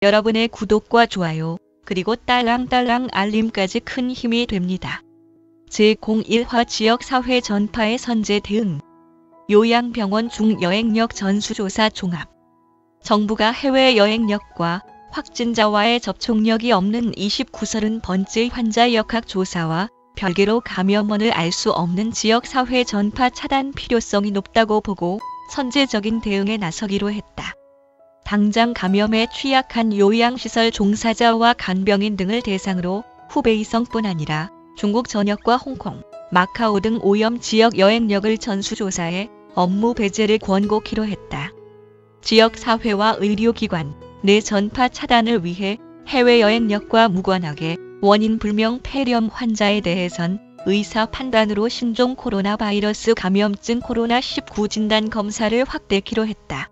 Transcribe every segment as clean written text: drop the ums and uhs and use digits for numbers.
여러분의 구독과 좋아요, 그리고 딸랑딸랑 알림까지 큰 힘이 됩니다. 제01화 지역사회 전파의 선제 대응. 요양병원 중여행력 전수조사 종합. 정부가 해외여행력과 확진자와의 접촉력이 없는 29번째 환자 역학조사와 별개로 감염원을 알 수 없는 지역사회 전파 차단 필요성이 높다고 보고 선제적인 대응에 나서기로 했다. 당장 감염에 취약한 요양시설 종사자와 간병인 등을 대상으로 후베이성뿐 아니라 중국 전역과 홍콩, 마카오 등 오염 지역 여행력을 전수조사해 업무 배제를 권고키로 했다. 지역사회와 의료기관 내 전파 차단을 위해 해외여행력과 무관하게 원인 불명 폐렴 환자에 대해선 의사 판단으로 신종 코로나 바이러스 감염증 코로나19 진단 검사를 확대키로 했다.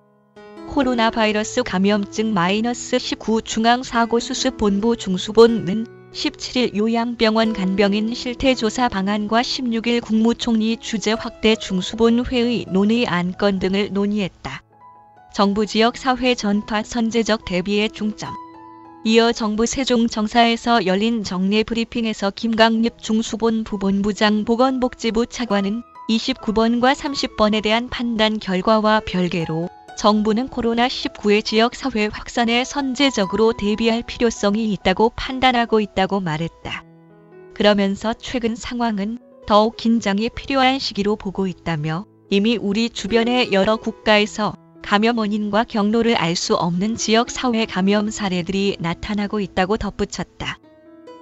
코로나 바이러스 감염증 -19 중앙사고수습본부 중수본은 17일 요양병원 간병인 실태조사 방안과 16일 국무총리 주재 확대 중수본 회의 논의 안건 등을 논의했다. 정부 지역사회 전파 선제적 대비에 중점. 이어 정부 세종청사에서 열린 정례 브리핑에서 김강립 중수본 부본부장 보건복지부 차관은 29번과 30번에 대한 판단 결과와 별개로 정부는 코로나19의 지역사회 확산에 선제적으로 대비할 필요성이 있다고 판단하고 있다고 말했다. 그러면서 최근 상황은 더욱 긴장이 필요한 시기로 보고 있다며 이미 우리 주변의 여러 국가에서 감염 원인과 경로를 알 수 없는 지역사회 감염 사례들이 나타나고 있다고 덧붙였다.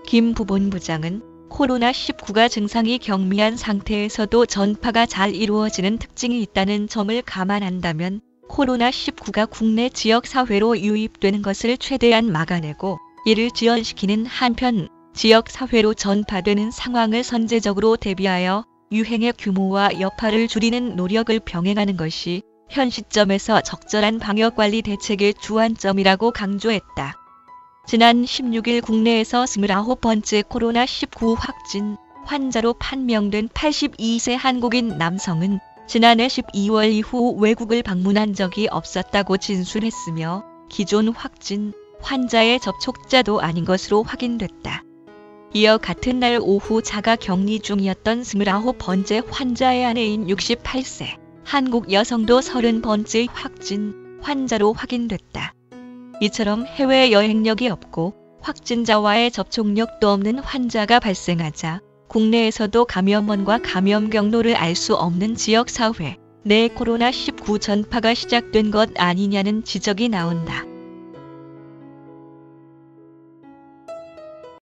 김 부본부장은 코로나19가 증상이 경미한 상태에서도 전파가 잘 이루어지는 특징이 있다는 점을 감안한다면 코로나19가 국내 지역사회로 유입되는 것을 최대한 막아내고 이를 지연시키는 한편 지역사회로 전파되는 상황을 선제적으로 대비하여 유행의 규모와 여파를 줄이는 노력을 병행하는 것이 현 시점에서 적절한 방역관리 대책의 주안점이라고 강조했다. 지난 16일 국내에서 29번째 코로나19 확진 환자로 판명된 82세 한국인 남성은 지난해 12월 이후 외국을 방문한 적이 없었다고 진술했으며 기존 확진 환자의 접촉자도 아닌 것으로 확인됐다. 이어 같은 날 오후 자가 격리 중이었던 29번째 환자의 아내인 68세 한국 여성도 30번째 확진 환자로 확인됐다. 이처럼 해외 여행력이 없고 확진자와의 접촉력도 없는 환자가 발생하자 국내에서도 감염원과 감염 경로를 알 수 없는 지역사회 내 코로나19 전파가 시작된 것 아니냐는 지적이 나온다.